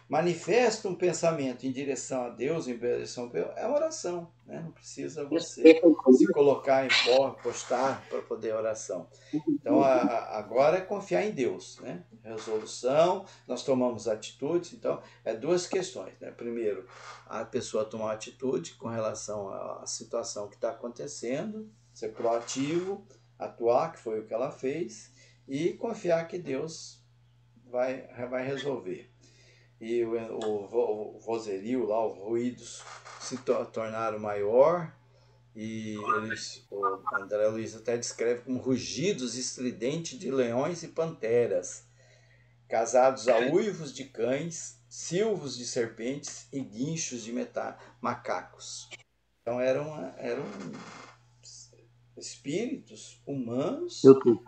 manifesta um pensamento em direção a Deus, em direção a Deus, é uma oração. Não precisa você se colocar em postar para poder oração. Então, agora é confiar em Deus, né? Resolução, nós tomamos atitudes. Então, duas questões, né? Primeiro, a pessoa tomar uma atitude com relação à situação que está acontecendo, ser proativo, atuar, que foi o que ela fez, e confiar que Deus vai resolver. E o vozerio lá, os ruídos se tornaram maior, e o André Luiz até descreve como rugidos estridentes de leões e panteras, casados a uivos de cães, silvos de serpentes e guinchos de macacos. Então eram espíritos humanos,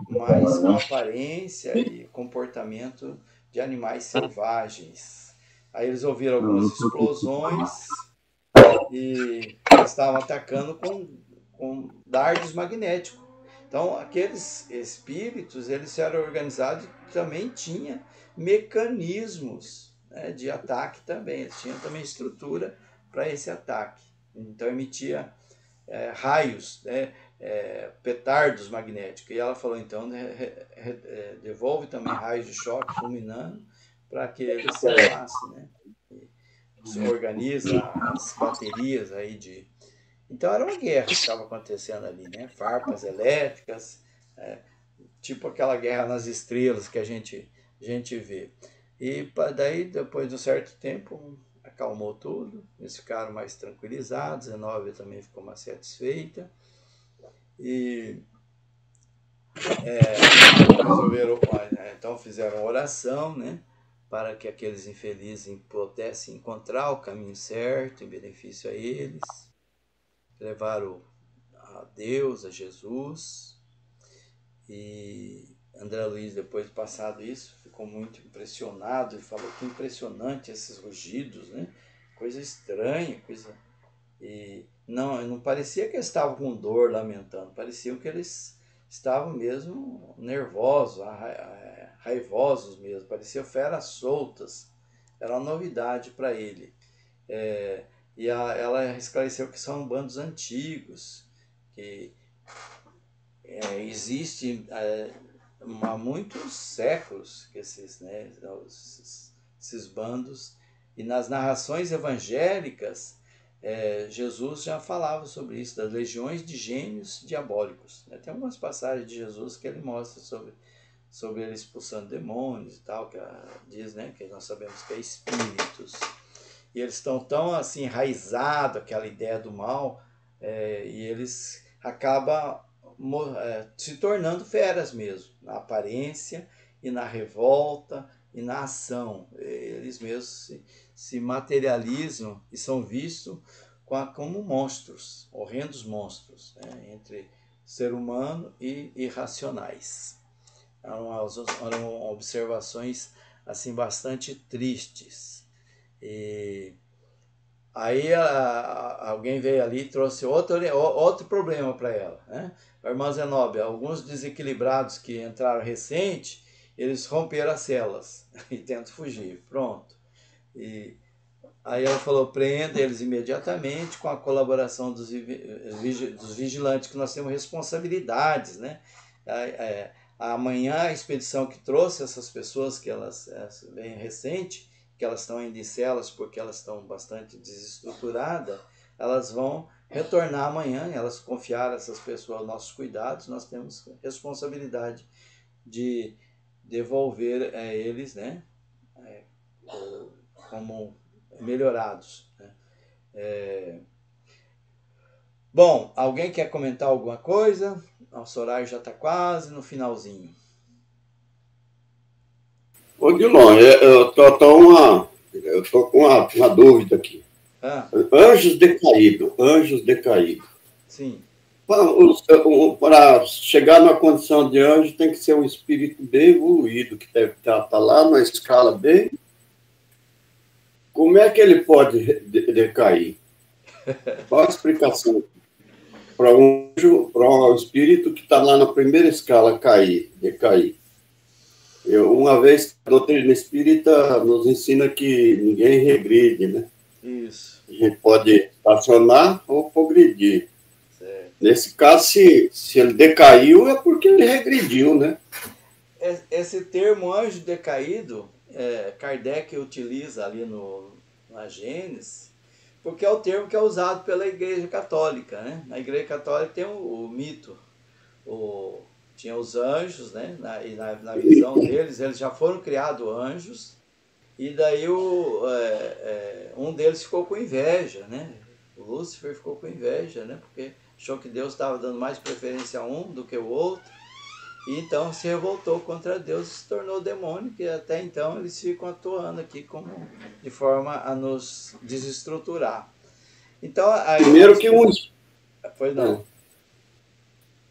mas com aparência e comportamento de animais selvagens. Aí eles ouviram algumas explosões e estavam atacando com dardos magnéticos. Então, aqueles espíritos, eles eram organizados e também tinham mecanismos, né, de ataque também. Eles tinham também estrutura para esse ataque. Então, emitia raios, né, petardos magnéticos. E ela falou, então, devolve também raios de choque fulminando para que ele se afaste, né? Se organiza as baterias aí de... Então era uma guerra que estava acontecendo ali, né? Farpas elétricas, tipo aquela guerra nas estrelas que a gente vê. E daí, depois de um certo tempo, acalmou tudo, eles ficaram mais tranquilizados, a Zenobia também ficou mais satisfeita. E resolveram, então fizeram oração, né? Para que aqueles infelizes pudessem encontrar o caminho certo, em benefício a eles. Levaram a Deus, a Jesus. E André Luiz, depois de passado isso, ficou muito impressionado e falou que impressionante esses rugidos, né? Coisa estranha, E não parecia que eles estavam com dor, lamentando, parecia que eles estavam mesmo nervosos, raivosos mesmo, pareciam feras soltas. Era uma novidade para ele. E ela esclareceu que são bandos antigos, que existe há muitos séculos que esses bandos, e nas narrações evangélicas Jesus já falava sobre isso, das legiões de gênios diabólicos. Tem algumas passagens de Jesus que ele mostra sobre ele expulsando demônios e tal, que diz, né, que nós sabemos que é espíritos. E eles estão tão assim enraizados, aquela ideia do mal, e eles acabam se tornando feras mesmo, na aparência e na revolta e na ação. Eles mesmos se materializam e são vistos como monstros, horrendos monstros, né, entre ser humano e irracionais. Eram observações assim bastante tristes. E aí alguém veio ali e trouxe outro problema para ela, né? A irmã Zenobia, alguns desequilibrados que entraram recente, eles romperam as celas e tentam fugir. Pronto. E aí ela falou, prenda eles imediatamente com a colaboração dos vigilantes, que nós temos responsabilidades, né? Amanhã a expedição que trouxe essas pessoas, que elas bem recente, que elas estão ainda em celas porque elas estão bastante desestruturadas, elas vão retornar amanhã, elas confiaram essas pessoas aos nossos cuidados, nós temos responsabilidade de devolver a eles, né, como melhorados, né? Bom, alguém quer comentar alguma coisa? Nosso horário já está quase no finalzinho. Ô, Dilon, eu tô com uma dúvida aqui. Ah, Anjos decaídos. sim. Para chegar na condição de anjo, tem que ser um espírito bem evoluído, que deve estar lá na escala bem. Como é que ele pode decair? Qual a explicação para um anjo, para um espírito que está lá na primeira escala decair? Uma vez, a doutrina espírita nos ensina que ninguém regride, né? Isso. A gente pode estacionar ou progredir. Certo. Nesse caso, se ele decaiu, é porque ele regrediu, né? Esse termo anjo decaído, Kardec utiliza ali na Gênesis, porque é o termo que é usado pela Igreja Católica, né? Na Igreja Católica tem o mito, tinha os anjos, né? Na visão deles, eles já foram criados anjos, e daí um deles ficou com inveja, né? O Lúcifer ficou com inveja, né? Porque achou que Deus estava dando mais preferência a um do que o outro, e então se revoltou contra Deus e se tornou demônio, que até então eles ficam atuando aqui de forma a nos desestruturar. Então, Primeiro que Pois não.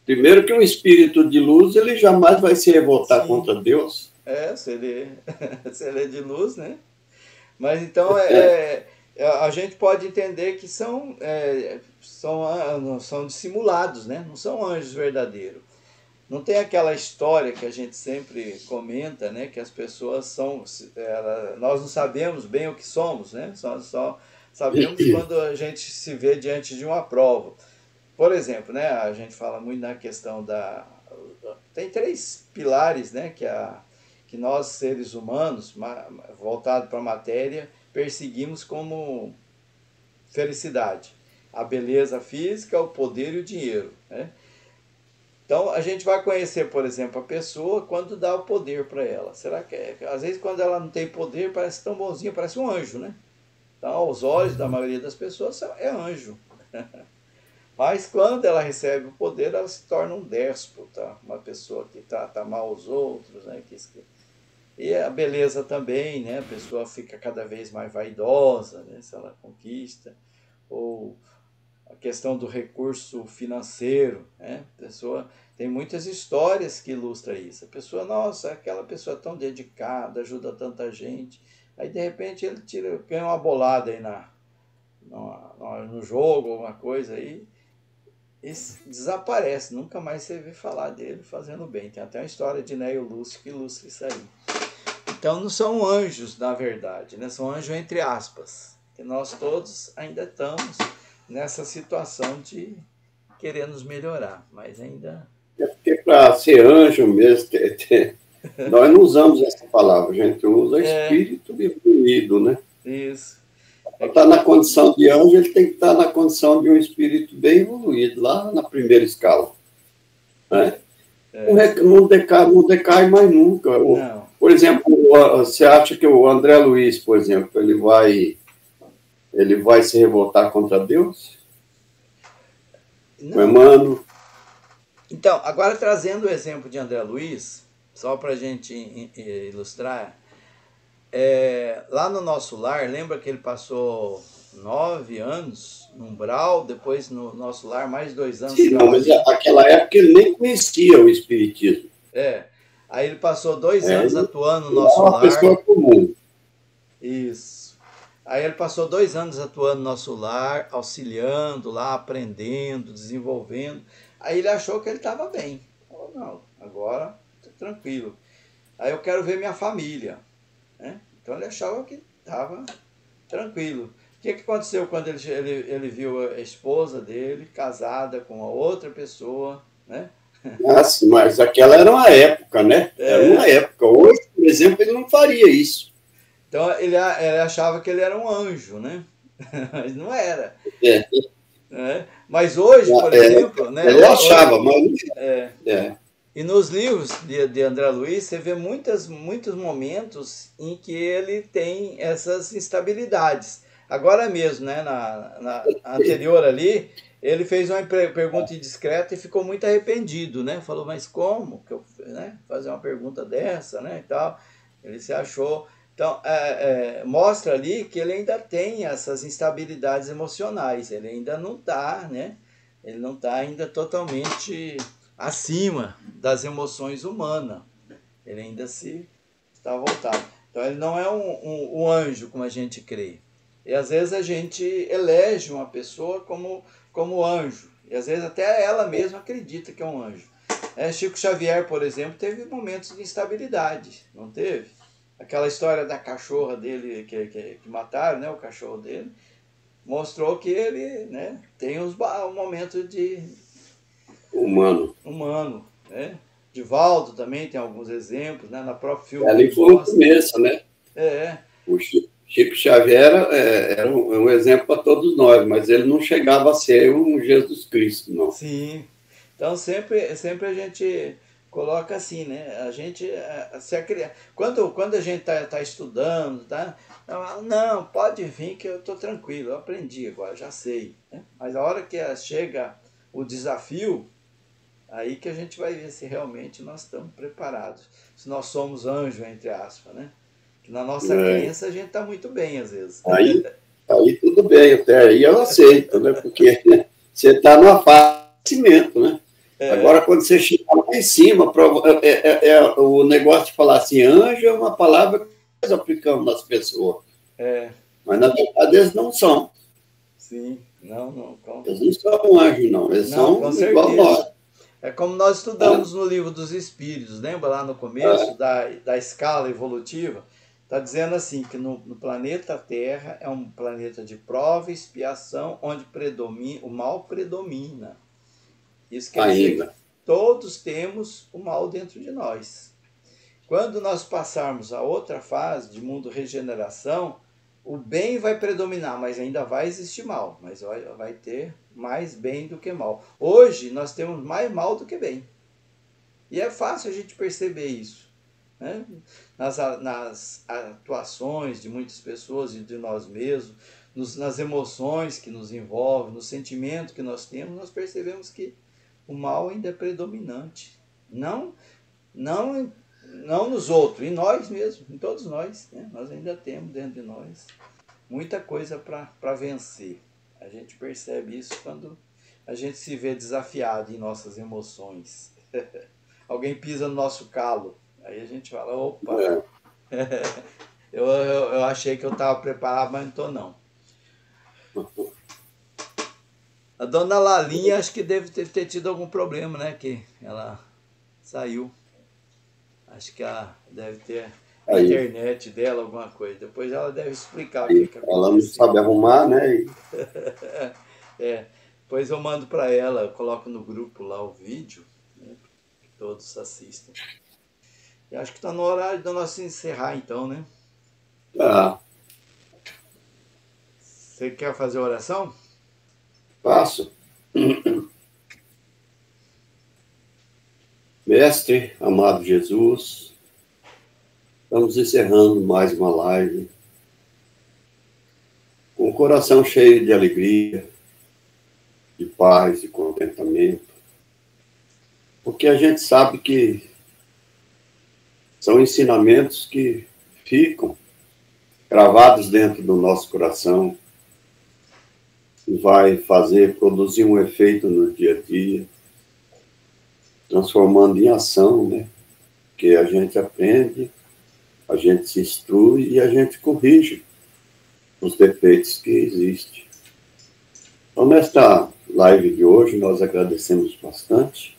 Primeiro que um espírito de luz, ele jamais vai se revoltar contra Deus. Se ele é de luz, né? Mas então a gente pode entender que são dissimulados, né? Não são anjos verdadeiros. Não tem aquela história que a gente sempre comenta, né? Que as pessoas nós não sabemos bem o que somos, né? Só sabemos quando a gente se vê diante de uma prova. Por exemplo, né? A gente fala muito na questão tem 3 pilares, né? Que nós, seres humanos, voltados para a matéria, perseguimos como felicidade. A beleza física, o poder e o dinheiro, né? Então, a gente vai conhecer, por exemplo, a pessoa quando dá o poder para ela. Será que às vezes, quando ela não tem poder, parece tão bonzinho, parece um anjo, né? Então, aos olhos da maioria das pessoas, é anjo. Mas, quando ela recebe o poder, ela se torna um déspota, uma pessoa que trata mal os outros, né? E a beleza também, né? A pessoa fica cada vez mais vaidosa, né? Se ela conquista. Ou a questão do recurso financeiro, né? A pessoa tem muitas histórias que ilustram isso. A pessoa, nossa, aquela pessoa tão dedicada, ajuda tanta gente. Aí, de repente, ele ganha uma bolada aí no jogo, alguma coisa aí, e desaparece. Nunca mais você vê falar dele fazendo bem. Tem até uma história de Neo Lúcio que ilustra isso aí. Então, não são anjos, na verdade, né? São anjos entre aspas. Que nós todos ainda estamos nessa situação de querer nos melhorar, mas ainda... É porque para ser anjo mesmo, nós não usamos essa palavra, a gente usa espírito evoluído, né? Isso. Para estar na condição de anjo, ele tem que estar na condição de um espírito bem evoluído, lá na primeira escala. Né? Não decai mais nunca. Não. Por exemplo, você acha que o André Luiz, por exemplo, ele vai se revoltar contra Deus? Não. O Emmanuel? Então, agora trazendo o exemplo de André Luiz, só para a gente ilustrar, lá no nosso lar, lembra que ele passou 9 anos no umbral, depois no nosso lar mais 2 anos. Sim, não, mas naquela época ele nem conhecia o espiritismo. Aí ele passou 2 anos atuando no nosso lar. Uma pessoa comum. Isso. Aí ele passou 2 anos atuando no nosso lar, auxiliando lá, aprendendo, desenvolvendo. Aí ele achou que ele estava bem. Falou, não, agora estou tranquilo. Aí eu quero ver minha família. Né? Então ele achava que estava tranquilo. O que aconteceu quando ele viu a esposa dele casada com a outra pessoa, né? Sim, mas aquela era uma época, né? Era uma época. Hoje, por exemplo, ele não faria isso. Então ele achava que ele era um anjo, né? Mas não era. Mas hoje, por exemplo... né? Ele achava, mas... E nos livros de André Luiz, você vê muitos momentos em que ele tem essas instabilidades. Agora mesmo, né, na anterior ali, ele fez uma pergunta indiscreta e ficou muito arrependido, né? Falou, mas como que eu fazer uma pergunta dessa, né, e tal. Ele se achou. Então, mostra ali que ele ainda tem essas instabilidades emocionais. Ele ainda não está, né? Ele não está ainda totalmente acima das emoções humanas. Ele ainda se está voltado. Então, ele não é um anjo, como a gente crê. E às vezes a gente elege uma pessoa como anjo. E às vezes até ela mesma acredita que é um anjo. Chico Xavier, por exemplo, teve momentos de instabilidade, não teve? Aquela história da cachorra dele que mataram, né, o cachorro dele, mostrou que ele, né, tem um momento de humano, né? Divaldo também tem alguns exemplos, né, na própria filme. Ali foi o começo, né? O Chico Xavier era um exemplo para todos nós, mas ele não chegava a ser um Jesus Cristo, não. Sim. Então sempre a gente coloca assim, né? A gente quando a gente tá estudando, tá? Não, pode vir que eu tô tranquilo, eu aprendi agora, já sei, né? Mas a hora que chega o desafio, aí que a gente vai ver se realmente nós estamos preparados, se nós somos anjos, entre aspas, né? Que na nossa crença a gente tá muito bem às vezes. Aí tudo bem, até aí eu aceito, né? Porque você está numa fase de crescimento, né? Agora, quando você chega lá em cima, o negócio de falar assim, anjo é uma palavra que nós aplicamos nas pessoas. Mas, na verdade, eles não são. Sim, não. Eles não são anjos, não. Eles são igual nós. É como nós estudamos no livro dos Espíritos, lembra lá no começo da escala evolutiva? Está dizendo assim, que no planeta Terra é um planeta de prova e expiação, onde o mal predomina. Isso quer dizer que todos temos o mal dentro de nós. Quando nós passarmos a outra fase de mundo regeneração, o bem vai predominar, mas ainda vai existir mal, mas vai ter mais bem do que mal. Hoje nós temos mais mal do que bem. E é fácil a gente perceber isso, né? Nas atuações de muitas pessoas e de nós mesmos, nas emoções que nos envolvem, no sentimento que nós temos, nós percebemos que o mal ainda é predominante. Não nos outros, em nós mesmos, em todos nós, né? Nós ainda temos dentro de nós muita coisa para vencer. A gente percebe isso quando a gente se vê desafiado em nossas emoções. Alguém pisa no nosso calo, aí a gente fala, opa, eu achei que eu estava preparado, mas não estou não. A dona Lalinha acho que deve ter tido algum problema, né? Que ela saiu. Acho que ela deve ter a internet dela, alguma coisa. Depois ela deve explicar o que aconteceu. Ela não sabe arrumar, né? Depois eu mando para ela, eu coloco no grupo lá o vídeo, né? Que todos assistam. E acho que está no horário de nós encerrar então, né? Você quer fazer a oração? Faço. Mestre, amado Jesus, estamos encerrando mais uma live com o coração cheio de alegria, de paz e contentamento, porque a gente sabe que são ensinamentos que ficam gravados dentro do nosso coração e vai produzir um efeito no dia a dia, transformando em ação, né? Que a gente aprende, a gente se instrui e a gente corrige os defeitos que existem. Então, nesta live de hoje, nós agradecemos bastante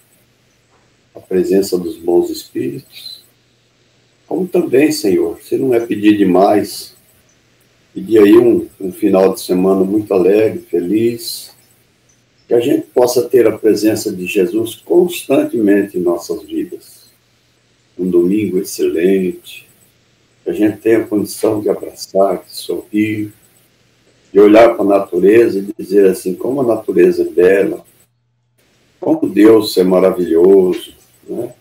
a presença dos bons espíritos, como também, Senhor, se não é pedir demais, pedir aí um final de semana muito alegre, feliz, que a gente possa ter a presença de Jesus constantemente em nossas vidas. Um domingo excelente, que a gente tenha a condição de abraçar, de sorrir, de olhar para a natureza e dizer assim, como a natureza é bela, como Deus é maravilhoso, né?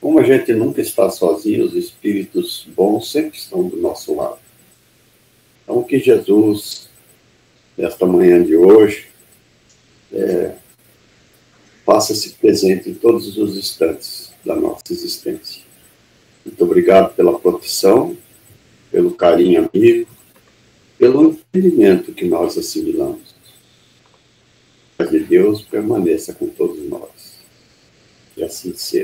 Como a gente nunca está sozinho, os espíritos bons sempre estão do nosso lado. Então, que Jesus, nesta manhã de hoje, faça-se presente em todos os instantes da nossa existência. Muito obrigado pela proteção, pelo carinho amigo, pelo entendimento que nós assimilamos. A paz de Deus permaneça com todos nós. E assim seja.